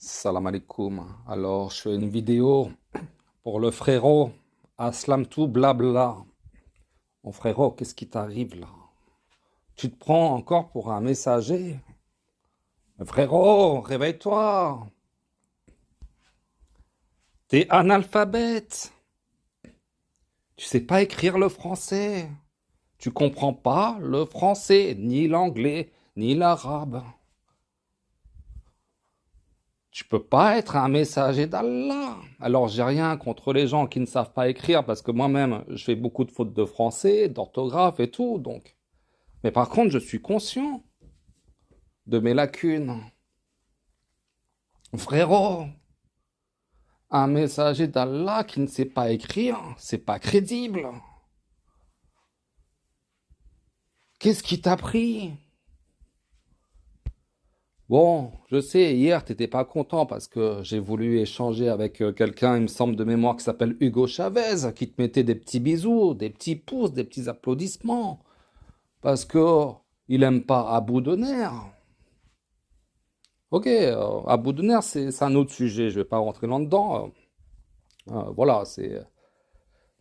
Salam alaikum. Alors, je fais une vidéo pour le frérot. Aslam tout blabla. Mon frérot, qu'est-ce qui t'arrive là? Tu te prends encore pour un messager? Frérot, réveille-toi. T'es analphabète. Tu sais pas écrire le français. Tu comprends pas le français, ni l'anglais, ni l'arabe. Tu peux pas être un messager d'Allah. Alors, j'ai rien contre les gens qui ne savent pas écrire parce que moi-même, je fais beaucoup de fautes de français, d'orthographe et tout, donc. Mais par contre, je suis conscient de mes lacunes. Frérot, un messager d'Allah qui ne sait pas écrire, c'est pas crédible. Qu'est-ce qui t'a pris? Bon, je sais, hier, t'étais pas content parce que j'ai voulu échanger avec quelqu'un, il me semble de mémoire, qui s'appelle Hugo Chavez, qui te mettait des petits bisous, des petits pouces, des petits applaudissements, parce que il aime pas Abou Denner. Ok, Abou Denner, c'est un autre sujet, je vais pas rentrer là-dedans. Voilà, c'est...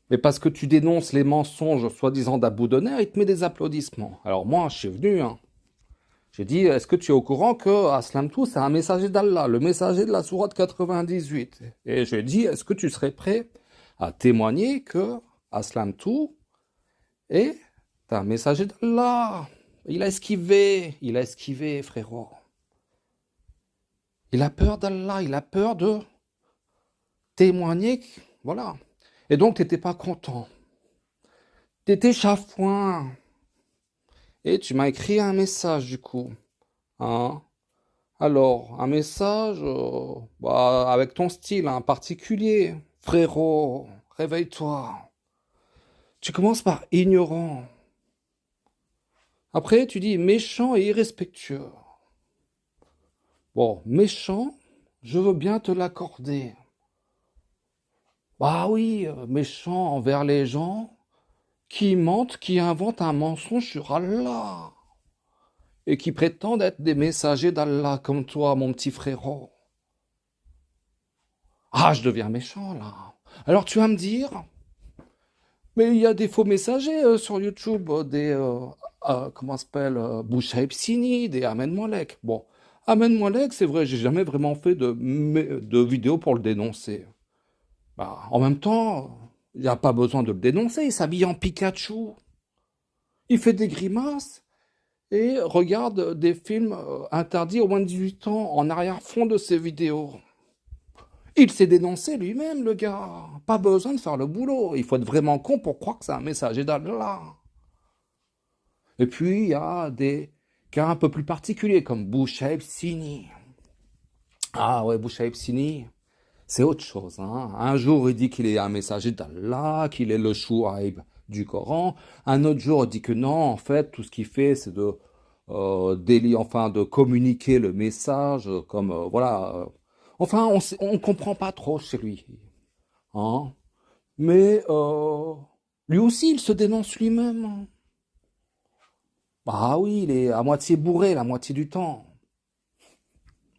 Mais parce que tu dénonces les mensonges soi-disant d'Abou Denner, il te met des applaudissements. Alors moi, je suis venu, hein. J'ai dit, est-ce que tu es au courant que Aslam Tout, c'est un messager d'Allah, le messager de la sourate 98? Et j'ai dit, est-ce que tu serais prêt à témoigner que Aslam Tout est un messager d'Allah? Il a esquivé, frérot. Il a peur d'Allah, il a peur de témoigner, voilà. Et donc, t'étais pas content. T'étais chafouin. Et tu m'as écrit un message, du coup. Hein? Alors, un message avec ton style hein, particulier. Frérot, réveille-toi. Tu commences par ignorant. Après, tu dis méchant et irrespectueux. Bon, méchant, je veux bien te l'accorder. Bah oui, méchant envers les gens qui mentent, qui inventent un mensonge sur Allah et qui prétendent être des messagers d'Allah comme toi, mon petit frérot. Ah, je deviens méchant là. Alors tu vas me dire, mais il y a des faux messagers sur YouTube, comment ça s'appelle, Bouchaïb Sini, des Ahmed Moalek. Bon, Ahmed Moalek, c'est vrai, j'ai jamais vraiment fait de vidéo pour le dénoncer. Bah, en même temps, il n'y a pas besoin de le dénoncer, il s'habille en Pikachu. Il fait des grimaces et regarde des films interdits aux moins de 18 ans en arrière-fond de ses vidéos. Il s'est dénoncé lui-même, le gars. Pas besoin de faire le boulot. Il faut être vraiment con pour croire que c'est un messager d'Allah. Et puis, il y a des cas un peu plus particuliers, comme Bouchaïb Sini. Ah ouais, Bouchaïb Sini, c'est autre chose. Hein. Un jour, il dit qu'il est un messager d'Allah, qu'il est le Chouaïb du Coran. Un autre jour, il dit que non, en fait, tout ce qu'il fait, c'est de communiquer le message, comme, voilà. Enfin, on comprend pas trop chez lui. Hein. Mais lui aussi, il se dénonce lui-même. Bah oui, il est à moitié bourré la moitié du temps.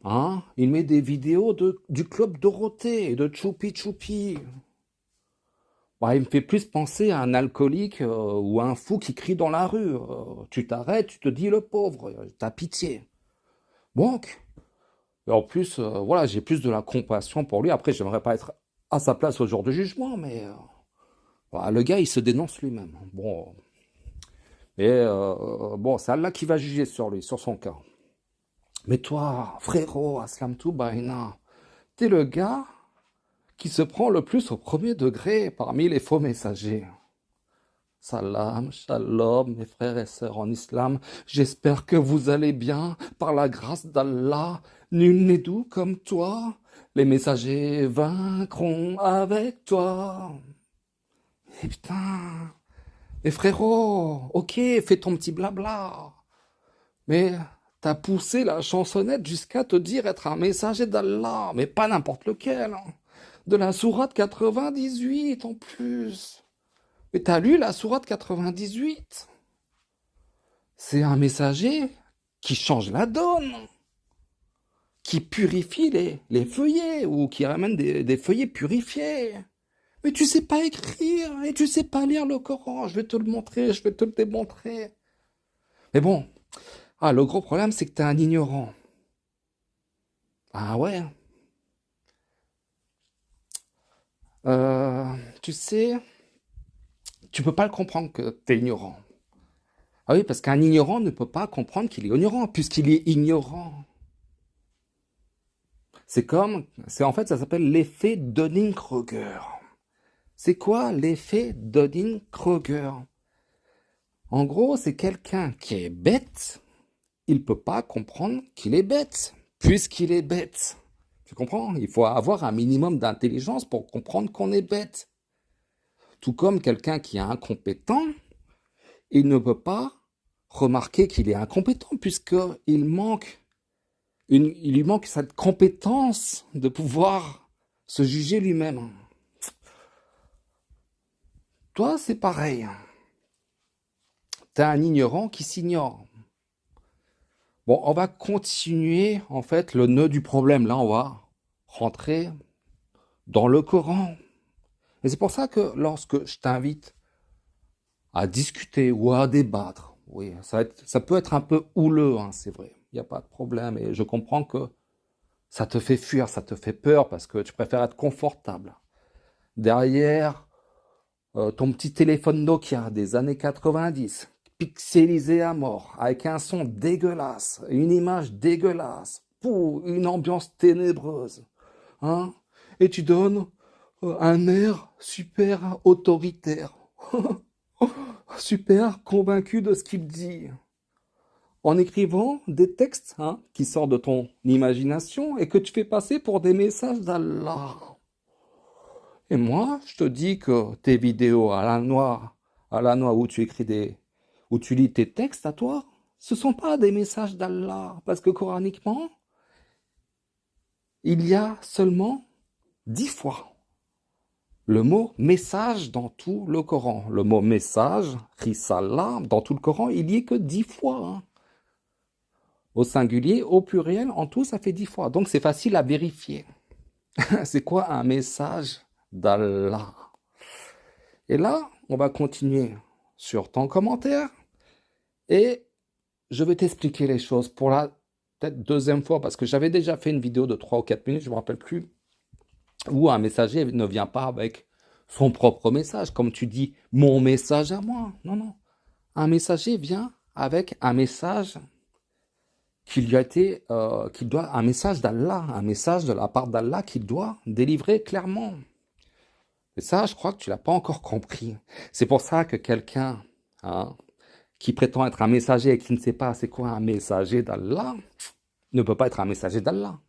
Hein? Il met des vidéos du club Dorothée et de Choupi Choupi. Bah, il me fait plus penser à un alcoolique ou à un fou qui crie dans la rue. Tu t'arrêtes, tu te dis le pauvre, t'as pitié. Donc, et en plus, voilà, j'ai plus de la compassion pour lui. Après, j'aimerais pas être à sa place au jour du jugement, mais voilà, le gars, il se dénonce lui-même. Bon, et bon, c'est Allah qui va juger sur lui, sur son cas. Mais toi, frérot, Aslam Toubaïna, t'es le gars qui se prend le plus au premier degré parmi les faux messagers. Salam, shalom, mes frères et sœurs en islam, j'espère que vous allez bien, par la grâce d'Allah, nul n'est doux comme toi, les messagers vaincront avec toi. Et putain, et frérot, ok, fais ton petit blabla, mais t'as poussé la chansonnette jusqu'à te dire être un messager d'Allah, mais pas n'importe lequel, hein. De la sourate 98 en plus. Mais t'as lu la sourate 98? C'est un messager qui change la donne, qui purifie les feuillets ou qui ramène des feuillets purifiés. Mais tu sais pas écrire et tu sais pas lire le Coran. Je vais te le montrer, je vais te le démontrer. Mais bon, le gros problème, c'est que t'es un ignorant. Ah ouais. Tu sais, tu peux pas le comprendre que t'es ignorant. Ah oui, parce qu'un ignorant ne peut pas comprendre qu'il est ignorant, puisqu'il est ignorant. En fait, ça s'appelle l'effet Dunning-Kruger. C'est quoi l'effet Dunning-Kruger? En gros, c'est quelqu'un qui est bête, il peut pas comprendre qu'il est bête, puisqu'il est bête. Tu comprends? Il faut avoir un minimum d'intelligence pour comprendre qu'on est bête. Tout comme quelqu'un qui est incompétent, il ne peut pas remarquer qu'il est incompétent, puisqu'il manque il lui manque cette compétence de pouvoir se juger lui-même. Toi, c'est pareil. T'es un ignorant qui s'ignore. Bon, on va continuer, en fait, le nœud du problème. Là, on va rentrer dans le Coran. Et c'est pour ça que lorsque je t'invite à discuter ou à débattre, oui, ça peut être un peu houleux, hein, c'est vrai. Il n'y a pas de problème. Et je comprends que ça te fait fuir, ça te fait peur parce que tu préfères être confortable. Derrière ton petit téléphone Nokia des années 90, pixelisé à mort, avec un son dégueulasse, une image dégueulasse, une ambiance ténébreuse. Hein, et tu donnes un air super autoritaire, super convaincu de ce qu'il dit. En écrivant des textes qui sortent de ton imagination et que tu fais passer pour des messages d'Allah. Et moi, je te dis que tes vidéos à la noix où tu où tu lis tes textes à toi, ce sont pas des messages d'Allah, parce que coraniquement, il y a seulement 10 fois le mot message dans tout le Coran. Le mot message, risala, dans tout le Coran, il n'y est que 10 fois. Hein. Au singulier, au pluriel, en tout, ça fait 10 fois. Donc c'est facile à vérifier. C'est quoi un message d'Allah? Et là, on va continuer sur ton commentaire et je vais t'expliquer les choses pour la peut-être deuxième fois parce que j'avais déjà fait une vidéo de 3 ou 4 minutes, je ne me rappelle plus, où un messager ne vient pas avec son propre message, comme tu dis, mon message à moi. Non, non. Un messager vient avec un message qu'il lui a été, un message d'Allah, un message de la part d'Allah qu'il doit délivrer clairement. Et ça, je crois que tu l'as pas encore compris. C'est pour ça que quelqu'un qui prétend être un messager et qui ne sait pas c'est quoi un messager d'Allah, ne peut pas être un messager d'Allah.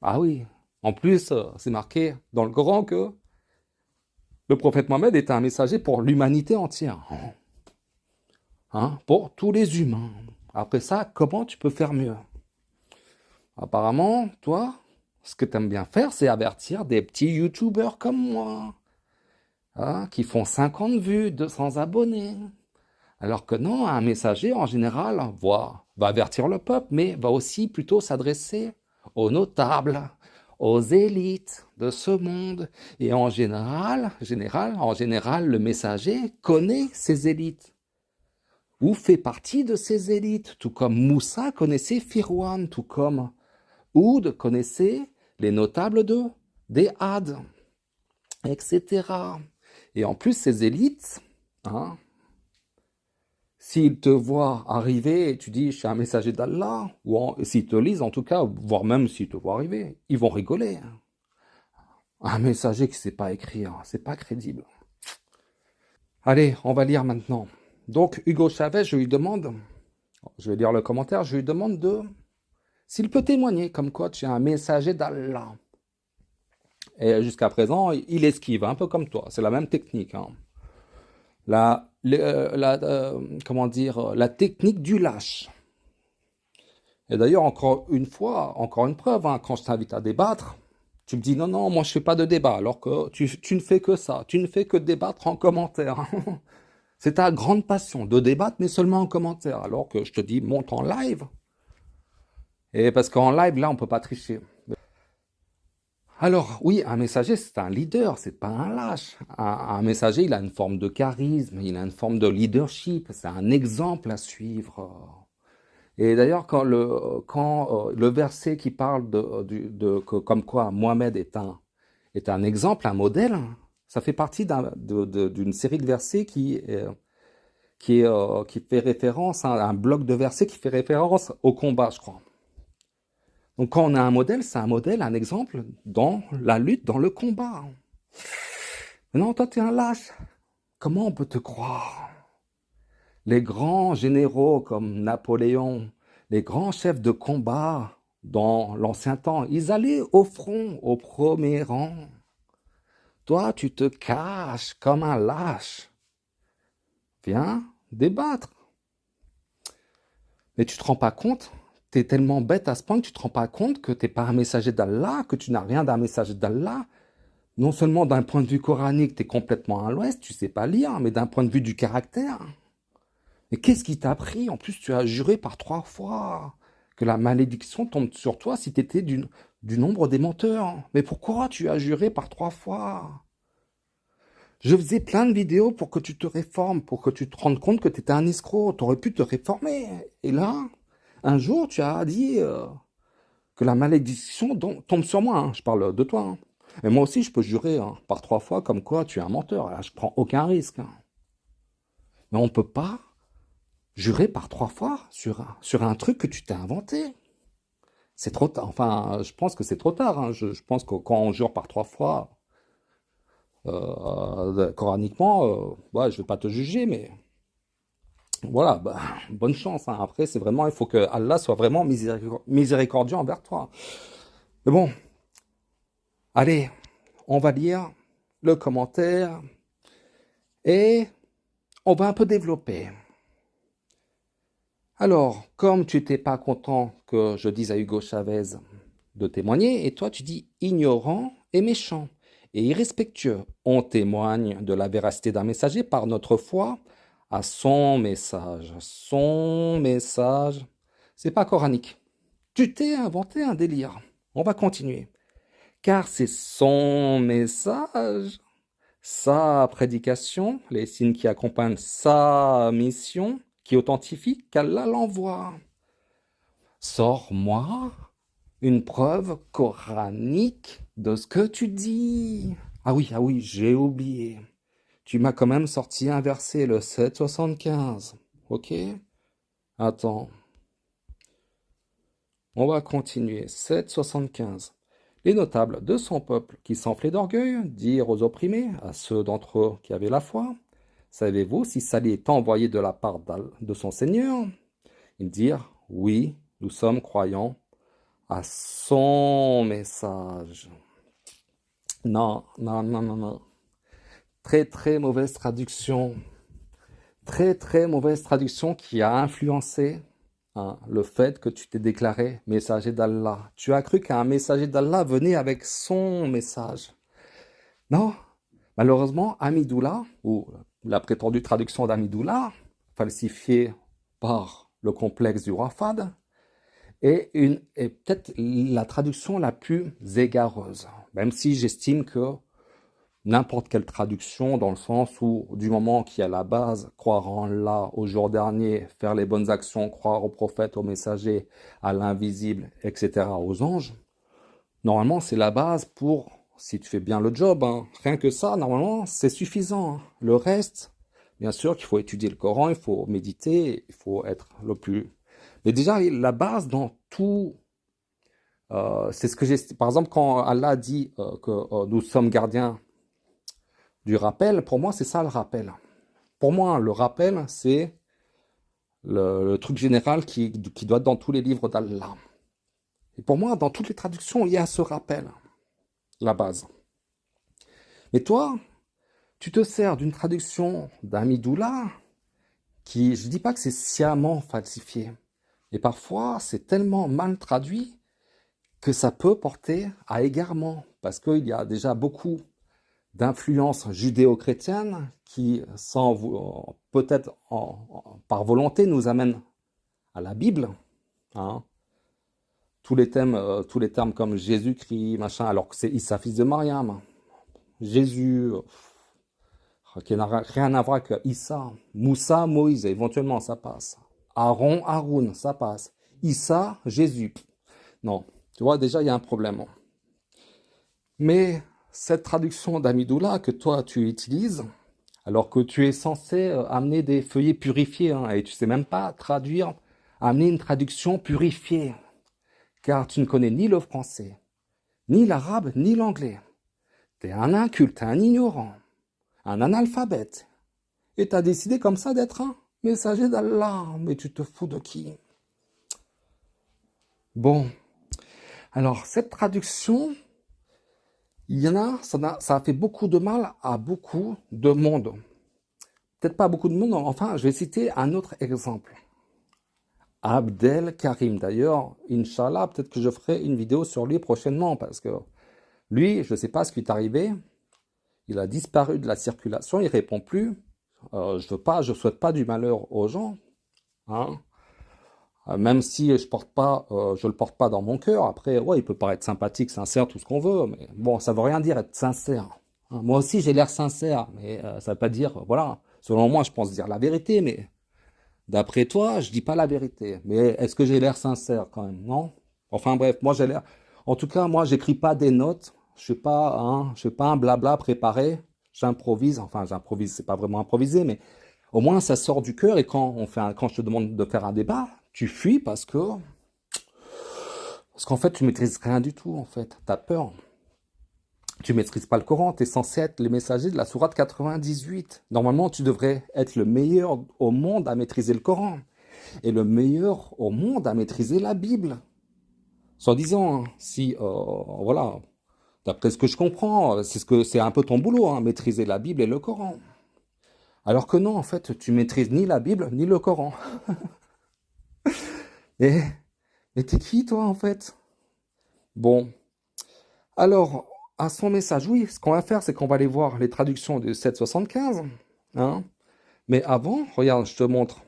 Ah oui. En plus, c'est marqué dans le Coran que le prophète Mohammed était un messager pour l'humanité entière. Pour tous les humains. Après ça, comment tu peux faire mieux? Apparemment, toi, ce que tu aimes bien faire, c'est avertir des petits youtubeurs comme moi, qui font 50 vues, 200 abonnés. Alors que non, un messager, en général, va avertir le peuple, mais va aussi plutôt s'adresser aux notables, aux élites de ce monde. Et en général, le messager connaît ces élites ou fait partie de ces élites, tout comme Moussa connaissait Firwan, tout comme Oud connaissait les notables des Had, etc. Et en plus, ces élites, s'ils te voient arriver et tu dis je suis un messager d'Allah, ou s'ils te lisent en tout cas, voire même s'ils te voient arriver, ils vont rigoler. Un messager qui ne sait pas écrire, c'est pas crédible. Allez, on va lire maintenant. Donc Hugo Chavez, je lui demande, je vais lire le commentaire, je lui demande s'il peut témoigner comme quoi tu es un messager d'Allah. Et jusqu'à présent, il esquive, un peu comme toi, c'est la même technique. Comment dire, la technique du lâche. Et d'ailleurs, encore une preuve, quand je t'invite à débattre, tu me dis non, moi je fais pas de débat, alors que tu ne fais que ça, tu ne fais que débattre en commentaire. C'est ta grande passion de débattre, mais seulement en commentaire, alors que je te dis monte en live. Et parce qu'en live, là, on peut pas tricher. Alors, oui, un messager, c'est un leader, c'est pas un lâche. Un messager, il a une forme de charisme, il a une forme de leadership, c'est un exemple à suivre. Et d'ailleurs, quand le verset qui parle comme quoi Mohamed est un exemple, un modèle, ça fait partie d'une série de versets qui fait référence à un bloc de versets qui fait référence au combat, je crois. Donc quand on a un modèle, c'est un modèle, un exemple dans la lutte, dans le combat. Non, toi, tu es un lâche. Comment on peut te croire? Les grands généraux comme Napoléon, les grands chefs de combat dans l'ancien temps, ils allaient au front, au premier rang. Toi, tu te caches comme un lâche. Viens débattre. Mais tu te rends pas compte? Tu es tellement bête à ce point que tu te rends pas compte que tu n'es pas un messager d'Allah, que tu n'as rien d'un messager d'Allah. Non seulement d'un point de vue coranique, tu es complètement à l'ouest, tu sais pas lire, mais d'un point de vue du caractère. Mais qu'est-ce qui t'a pris? En plus, tu as juré par 3 fois que la malédiction tombe sur toi si tu étais du nombre des menteurs. Mais pourquoi tu as juré par 3 fois? Je faisais plein de vidéos pour que tu te réformes, pour que tu te rendes compte que tu étais un escroc. Tu aurais pu te réformer. Et là, un jour, tu as dit que la malédiction tombe sur moi. Hein. Je parle de toi. Hein. Et moi aussi, je peux jurer hein, par 3 fois comme quoi tu es un menteur. Là, je prends aucun risque. Hein. Mais on ne peut pas jurer par 3 fois sur un truc que tu t'es inventé. C'est trop tard. Enfin, je pense que c'est trop tard. Hein. Je pense que quand on jure par 3 fois, coraniquement, ouais, je vais pas te juger, mais voilà, bah, bonne chance. Hein. Après, c'est vraiment, il faut que Allah soit vraiment miséricordieux envers toi. Mais bon, allez, on va lire le commentaire et on va un peu développer. Alors, comme tu n'étais pas content que je dise à Hugo Chavez de témoigner, et toi tu dis ignorant et méchant et irrespectueux, on témoigne de la véracité d'un messager par notre foi à son message. Son message, c'est pas coranique. Tu t'es inventé un délire. On va continuer. Car c'est son message, sa prédication, les signes qui accompagnent sa mission, qui authentifient qu'Allah l'envoie. Sors-moi une preuve coranique de ce que tu dis. Ah oui, j'ai oublié. Tu m'as quand même sorti un verset, le 7,75. Ok? Attends. On va continuer. 7,75. Les notables de son peuple qui s'enflaient d'orgueil dirent aux opprimés, à ceux d'entre eux qui avaient la foi, savez-vous si ça lui est envoyé de la part de son Seigneur? Ils dirent, oui, nous sommes croyants à son message. Non, non, non, non, non. Très, très mauvaise traduction. Très, très mauvaise traduction qui a influencé hein, le fait que tu t'es déclaré messager d'Allah. Tu as cru qu'un messager d'Allah venait avec son message. Non, malheureusement, Amidullah, ou la prétendue traduction d'Amidullah, falsifiée par le complexe du roi Fahd, est peut-être la traduction la plus égareuse. Même si j'estime que n'importe quelle traduction, dans le sens où, du moment qu'il y a la base, croire en Allah, au jour dernier, faire les bonnes actions, croire aux prophètes, aux messagers, à l'invisible, etc., aux anges, normalement, c'est la base pour, si tu fais bien le job, hein, rien que ça, normalement, c'est suffisant. Hein. Le reste, bien sûr qu'il faut étudier le Coran, il faut méditer, il faut être le plus... Mais déjà, la base dans tout... c'est ce que j'ai... Par exemple, quand Allah dit que nous sommes gardiens du rappel, pour moi, c'est ça le rappel. Pour moi, le rappel, c'est le truc général qui doit être dans tous les livres d'Allah. Et pour moi, dans toutes les traductions, il y a ce rappel, la base. Mais toi, tu te sers d'une traduction d'Amidullah qui, je ne dis pas que c'est sciemment falsifié, et parfois, c'est tellement mal traduit que ça peut porter à égarement, parce qu'il y a déjà beaucoup d'influence judéo-chrétienne qui, peut-être par volonté, nous amène à la Bible, hein, tous les termes comme Jésus-Christ, machin, alors que c'est Issa, fils de Mariam. Jésus, qui n'a rien à voir avec Issa. Moussa, Moïse, éventuellement, ça passe. Aaron, Haroun, ça passe. Issa, Jésus. Non, tu vois, déjà, il y a un problème. Mais cette traduction d'Amidoula que toi, tu utilises, alors que tu es censé amener des feuillets purifiés, hein, et tu sais même pas traduire, amener une traduction purifiée, car tu ne connais ni le français, ni l'arabe, ni l'anglais. T'es un inculte, un ignorant, un analphabète, et t'as décidé comme ça d'être un messager d'Allah. Mais tu te fous de qui? Bon, alors cette traduction, il y en a, ça a fait beaucoup de mal à beaucoup de monde. Peut-être pas beaucoup de monde, enfin, je vais citer un autre exemple. Abdel Karim, d'ailleurs, Inch'Allah, peut-être que je ferai une vidéo sur lui prochainement, parce que lui, je ne sais pas ce qui est arrivé, il a disparu de la circulation, il répond plus. Je souhaite pas du malheur aux gens, hein. Même si je le porte pas dans mon cœur. Après, ouais, il peut paraître sympathique, sincère, tout ce qu'on veut, mais bon, ça veut rien dire être sincère, hein. Moi aussi, j'ai l'air sincère, mais ça veut pas dire, voilà. Selon moi, je pense dire la vérité, mais d'après toi, je dis pas la vérité. Mais est-ce que j'ai l'air sincère quand même? Non? Enfin bref, moi j'ai l'air. En tout cas, moi, j'écris pas des notes. Je suis pas un blabla préparé. J'improvise. Enfin, j'improvise, c'est pas vraiment improvisé, mais au moins ça sort du cœur. Et quand je te demande de faire un débat, tu fuis parce qu'en fait, tu maîtrises rien du tout. En fait, t'as peur. Tu maîtrises pas le Coran. T'es censé être le messager de la sourate 98. Normalement, tu devrais être le meilleur au monde à maîtriser le Coran et le meilleur au monde à maîtriser la Bible. Soi-disant, hein, si, voilà, d'après ce que je comprends, c'est un peu ton boulot, hein, maîtriser la Bible et le Coran. Alors que non, en fait, tu maîtrises ni la Bible ni le Coran. Et, et t'es qui, toi, en fait? Bon, alors, à son message, oui, ce qu'on va faire, c'est qu'on va aller voir les traductions de 775, hein. Mais avant, regarde, je te montre,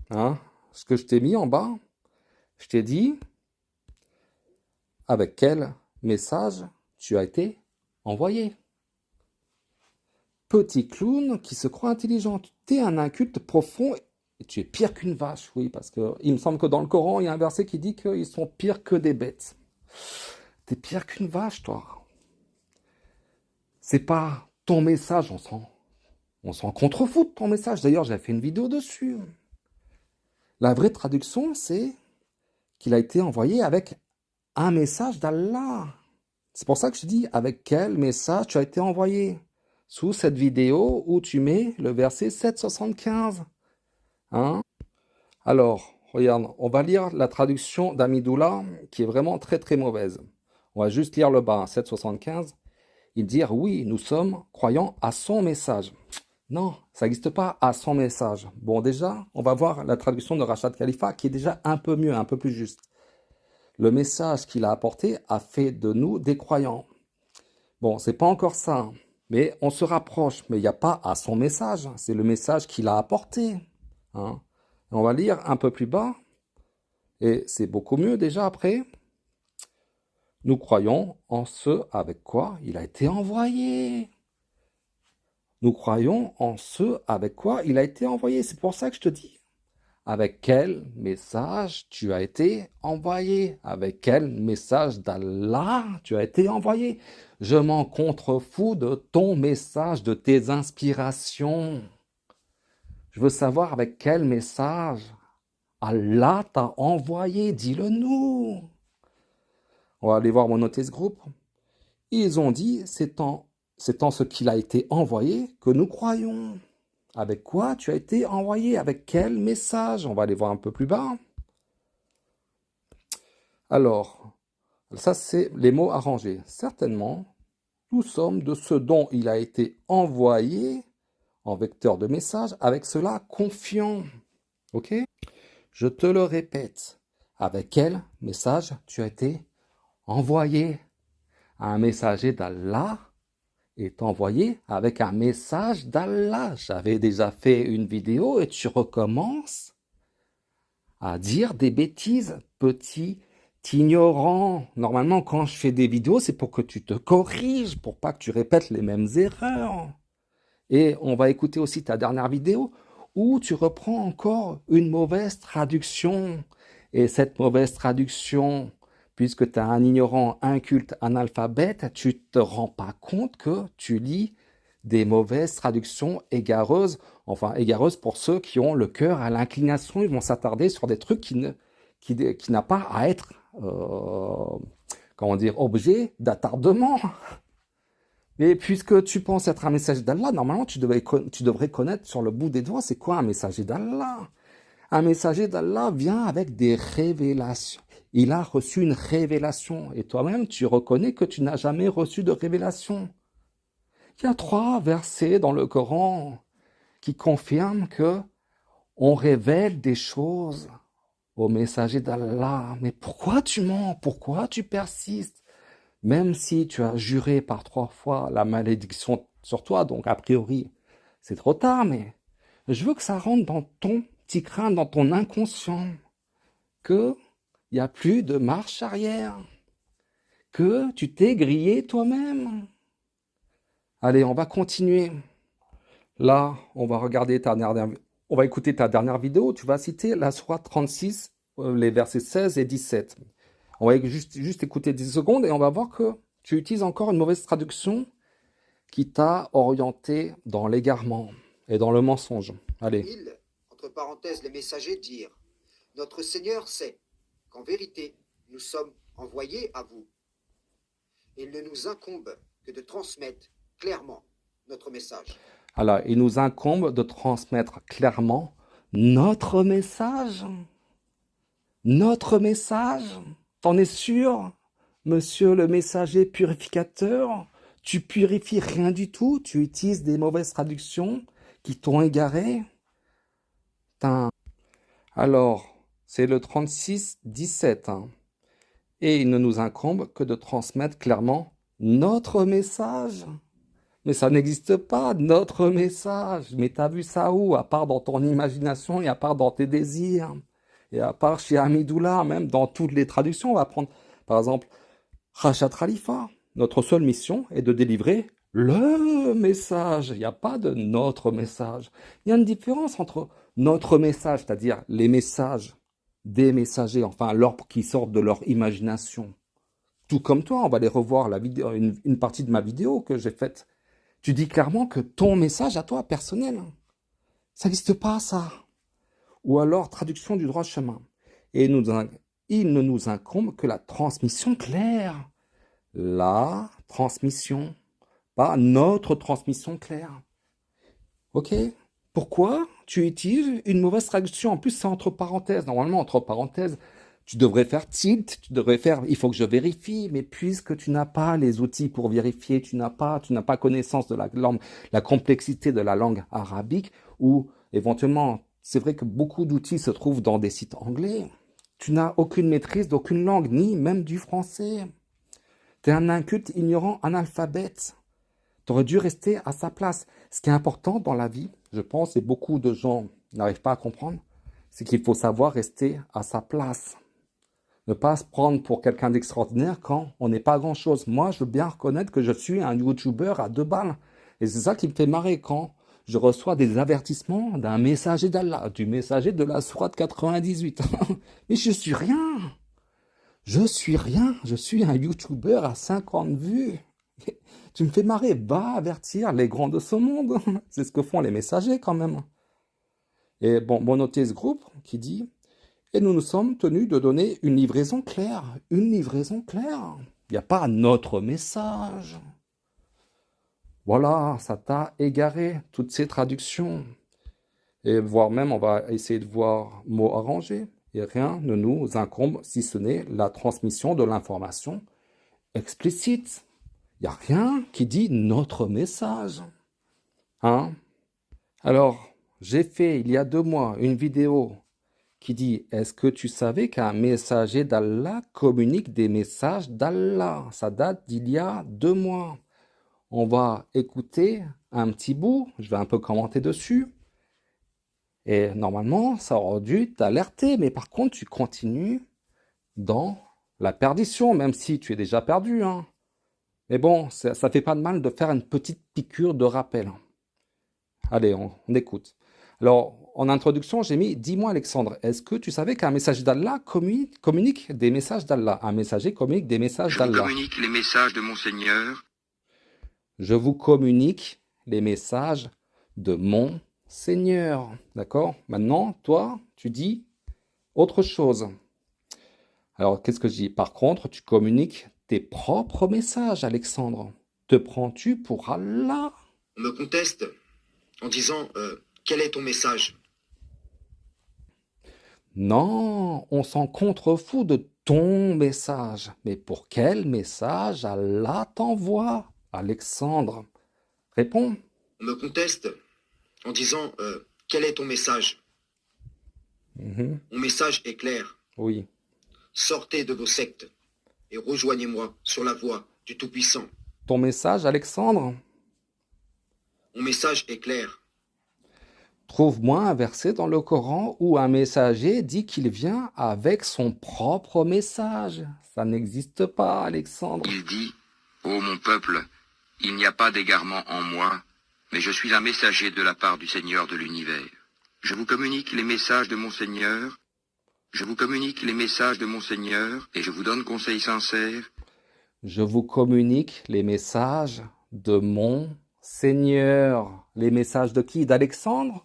hein, ce que je t'ai mis en bas. Je t'ai dit avec quel message tu as été envoyé. Petit clown qui se croit intelligent. T'es un inculte profond et tu es pire qu'une vache. Oui, parce que il me semble que dans le Coran, il y a un verset qui dit qu'ils sont pires que des bêtes. T'es pire qu'une vache, toi. C'est pas ton message, on s'en contrefout de ton message. D'ailleurs, j'ai fait une vidéo dessus. La vraie traduction, c'est qu'il a été envoyé avec un message d'Allah. C'est pour ça que je dis avec quel message tu as été envoyé. Sous cette vidéo où tu mets le verset 775. Hein? Alors, regarde, on va lire la traduction d'Amidoula qui est vraiment très très mauvaise. On va juste lire le bas, 775. Il dit oui, nous sommes croyants à son message. Non, ça n'existe pas à son message. Bon, déjà, on va voir la traduction de Rachad Khalifa qui est déjà un peu mieux, un peu plus juste. Le message qu'il a apporté a fait de nous des croyants. Bon, c'est pas encore ça, mais on se rapproche. Mais il n'y a pas à son message, c'est le message qu'il a apporté. Hein. On va lire un peu plus bas, et c'est beaucoup mieux déjà après. Nous croyons en ce avec quoi il a été envoyé. Nous croyons en ce avec quoi il a été envoyé. C'est pour ça que je te dis. Avec quel message tu as été envoyé? Avec quel message d'Allah tu as été envoyé? Je m'en contrefous de ton message, de tes inspirations. Je veux savoir avec quel message Allah t'a envoyé. Dis-le nous. On va aller voir mon notice group. Ils ont dit, c'est en ce qu'il a été envoyé que nous croyons. Avec quoi tu as été envoyé? Avec quel message? On va aller voir un peu plus bas. Alors, ça c'est les mots arrangés. Certainement, nous sommes de ce dont il a été envoyé en vecteur de message, avec cela confiant. Ok? Je te le répète. Avec quel message tu as été envoyé? Un messager d'Allah est envoyé avec un message d'Allah. J'avais déjà fait une vidéo et tu recommences à dire des bêtises, petit ignorant. Normalement, quand je fais des vidéos, c'est pour que tu te corriges, pour pas que tu répètes les mêmes erreurs. Et on va écouter aussi ta dernière vidéo où tu reprends encore une mauvaise traduction. Et cette mauvaise traduction, puisque tu es un ignorant, inculte, analphabète, tu te rends pas compte que tu lis des mauvaises traductions égareuses. Enfin, égareuses pour ceux qui ont le cœur à l'inclination, ils vont s'attarder sur des trucs qui n'a pas à être, comment dire, objet d'attardement. Mais puisque tu penses être un messager d'Allah, normalement, tu devrais connaître sur le bout des doigts, c'est quoi un messager d'Allah? Un messager d'Allah vient avec des révélations. Il a reçu une révélation. Et toi-même, tu reconnais que tu n'as jamais reçu de révélation. Il y a 3 versets dans le Coran qui confirment que on révèle des choses aux messagers d'Allah. Mais pourquoi tu mens? Pourquoi tu persistes? Même si tu as juré par 3 fois la malédiction sur toi, donc a priori, c'est trop tard, mais je veux que ça rentre dans ton petit crâne, dans ton inconscient, que il n'y a plus de marche arrière, que tu t'es grillé toi-même. Allez, on va continuer. Là, on va on va écouter ta dernière vidéo. Tu vas citer la sourate 36, les versets 16 et 17. On va juste écouter 10 secondes et on va voir que tu utilises encore une mauvaise traduction qui t'a orienté dans l'égarement et dans le mensonge. Allez. Ils, entre parenthèses les messagers, dirent: Notre Seigneur sait qu'en vérité nous sommes envoyés à vous. Et il ne nous incombe que de transmettre clairement notre message. Alors, il nous incombe de transmettre clairement notre message. Notre message. T'en es sûr, monsieur le messager purificateur? Tu purifies rien du tout, tu utilises des mauvaises traductions qui t'ont égaré. Alors, c'est le 36-17. Hein. Et il ne nous incombe que de transmettre clairement notre message. Mais ça n'existe pas, notre message. Mais t'as vu ça où? À part dans ton imagination et à part dans tes désirs. Et à part chez Hamidoullah, même dans toutes les traductions, on va prendre, par exemple, Rachat Khalifa. Notre seule mission est de délivrer le message. Il n'y a pas de notre message. Il y a une différence entre notre message, c'est-à-dire les messages des messagers, enfin, l'ordre qui sortent de leur imagination. Tout comme toi, on va les revoir, une partie de ma vidéo que j'ai faite. Tu dis clairement que ton message à toi, personnel, ça n'existe pas, ça. Ou alors, traduction du droit chemin. Et il ne nous incombe que la transmission claire. La transmission, pas notre transmission claire. Ok? Pourquoi tu utilises une mauvaise traduction? En plus, c'est entre parenthèses. Normalement, entre parenthèses, tu devrais faire tilt, tu devrais faire, il faut que je vérifie, mais puisque tu n'as pas les outils pour vérifier, tu n'as pas connaissance de la langue, la complexité de la langue arabique, ou éventuellement, c'est vrai que beaucoup d'outils se trouvent dans des sites anglais. Tu n'as aucune maîtrise d'aucune langue, ni même du français. Tu es un inculte, ignorant, analphabète. Tu aurais dû rester à sa place. Ce qui est important dans la vie, je pense, et beaucoup de gens n'arrivent pas à comprendre, c'est qu'il faut savoir rester à sa place. Ne pas se prendre pour quelqu'un d'extraordinaire quand on n'est pas grand-chose. Moi, je veux bien reconnaître que je suis un YouTuber à 2 balles. Et c'est ça qui me fait marrer quand je reçois des avertissements d'un messager d'Allah, du messager de la sourate 98. Mais je suis rien. Je suis rien. Je suis un YouTuber à 50 vues. Tu me fais marrer. Va avertir les grands de ce monde. C'est ce que font les messagers quand même. Et bon noter ce groupe qui dit... Et nous nous sommes tenus de donner une livraison claire. Une livraison claire. Il n'y a pas notre message. Voilà, ça t'a égaré, toutes ces traductions. Et voire même, on va essayer de voir mots arrangés. Et rien ne nous incombe si ce n'est la transmission de l'information explicite. Il n'y a rien qui dit notre message. Hein? Alors, j'ai fait il y a 2 mois une vidéo qui dit « Est-ce que tu savais qu'un messager d'Allah communique des messages d'Allah ?» Ça date d'il y a 2 mois. On va écouter un petit bout, je vais un peu commenter dessus. Et normalement, ça aurait dû t'alerter, mais par contre, tu continues dans la perdition, même si tu es déjà perdu, hein. Mais bon, ça fait pas de mal de faire une petite piqûre de rappel. Allez, on écoute. Alors, en introduction, j'ai mis, dis-moi Alexandre, est-ce que tu savais qu'un messager d'Allah communique des messages d'Allah? Un messager communique des messages Je vous d'Allah. communique les messages de mon Seigneur. Je vous communique les messages de mon Seigneur. D'accord? Maintenant, toi, tu dis autre chose. Alors, qu'est-ce que je dis? Par contre, tu communiques tes propres messages, Alexandre. Te prends-tu pour Allah? On me conteste en disant quel est ton message? Non, on s'en contrefout de ton message. Mais pour quel message Allah t'envoie, Alexandre? Réponds. On me conteste en disant quel est ton message? Mhm. Mon message est clair. Oui. Sortez de vos sectes et rejoignez-moi sur la voie du Tout-Puissant. Ton message, Alexandre? Mon message est clair. Trouve-moi un verset dans le Coran où un messager dit qu'il vient avec son propre message. Ça n'existe pas, Alexandre. Il dit, ô mon peuple, il n'y a pas d'égarement en moi, mais je suis un messager de la part du Seigneur de l'univers. Je vous communique les messages de mon Seigneur. Je vous communique les messages de mon Seigneur et je vous donne conseil sincère. Je vous communique les messages de mon Seigneur. Les messages de qui? D'Alexandre?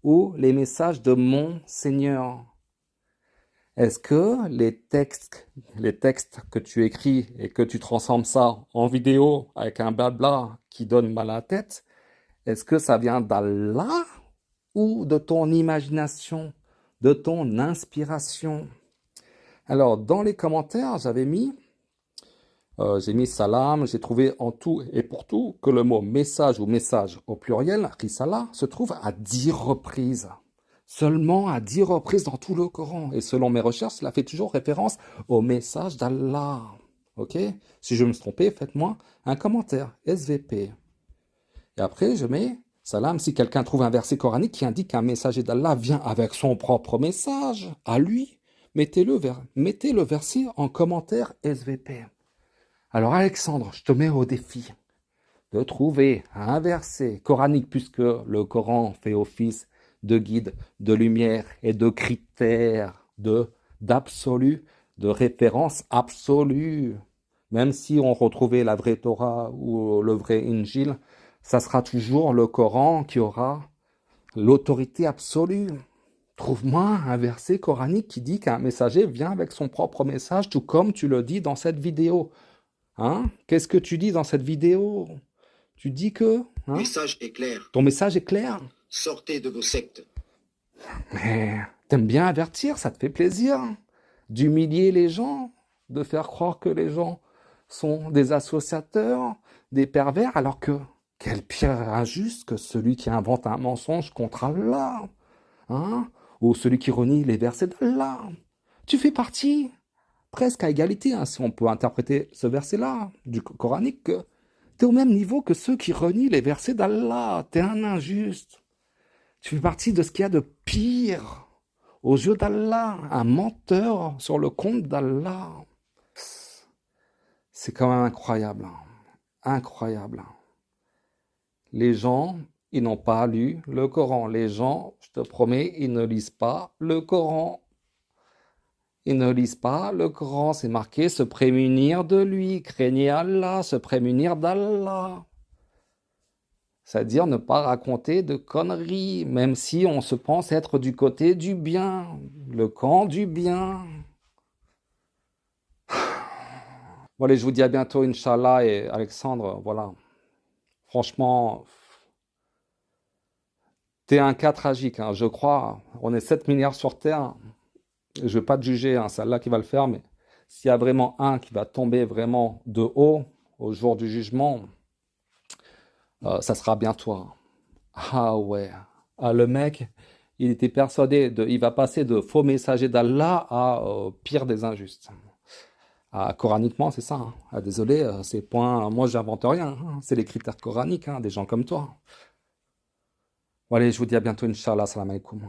Ou les messages de mon Seigneur? Est-ce que les textes que tu écris et que tu transformes ça en vidéo avec un blabla qui donne mal à la tête, est-ce que ça vient d'Allah ou de ton imagination, de ton inspiration? Alors, dans les commentaires, j'ai mis salam, j'ai trouvé en tout et pour tout que le mot message ou message au pluriel, risala, se trouve à 10 reprises. Seulement à 10 reprises dans tout le Coran. Et selon mes recherches, cela fait toujours référence au message d'Allah. Ok? Si je me suis trompé, faites-moi un commentaire, SVP. Et après, je mets salam si quelqu'un trouve un verset coranique qui indique qu'un messager d'Allah vient avec son propre message, à lui. Mettez le verset en commentaire SVP. Alors Alexandre, je te mets au défi de trouver un verset coranique, puisque le Coran fait office de guide, de lumière et de critères, d'absolu, de référence absolue. Même si on retrouvait la vraie Torah ou le vrai Injil, ça sera toujours le Coran qui aura l'autorité absolue. Trouve-moi un verset coranique qui dit qu'un messager vient avec son propre message, tout comme tu le dis dans cette vidéo. Hein? Qu'est-ce que tu dis dans cette vidéo? Tu dis que Mon message est clair. ton message est clair. Sortez de vos sectes. Mais t'aimes bien avertir, ça te fait plaisir d'humilier les gens, de faire croire que les gens sont des associateurs, des pervers, alors que quel pire injuste que celui qui invente un mensonge contre Allah, hein? Ou celui qui renie les versets d'Allah. Tu fais partie presque à égalité, hein, si on peut interpréter ce verset-là, du coranique, que tu es au même niveau que ceux qui renient les versets d'Allah. Tu es un injuste. Tu fais partie de ce qu'il y a de pire aux yeux d'Allah, un menteur sur le compte d'Allah. C'est quand même incroyable. Incroyable. Les gens, ils n'ont pas lu le Coran. Les gens, je te promets, ils ne lisent pas le Coran. Ils ne lisent pas le Coran, c'est marqué se prémunir de lui, craignez Allah, se prémunir d'Allah. C'est-à-dire ne pas raconter de conneries, même si on se pense être du côté du bien, le camp du bien. Bon allez, je vous dis à bientôt, Inch'Allah, et Alexandre, voilà. Franchement, t'es un cas tragique, hein, je crois. On est 7 milliards sur Terre. Je ne vais pas te juger, hein, c'est Allah qui va le faire, mais s'il y a vraiment un qui va tomber vraiment de haut au jour du jugement, ça sera bien toi. Ah ouais. Ah, le mec, il était persuadé, il va passer de faux messager d'Allah à pire des injustes. Ah, coraniquement, c'est ça. Hein. Ah, désolé, c'est point. Moi, j'invente rien. Hein. C'est les critères coraniques, hein, des gens comme toi. Bon, allez, je vous dis à bientôt, Inch'Allah. Salam alaikum.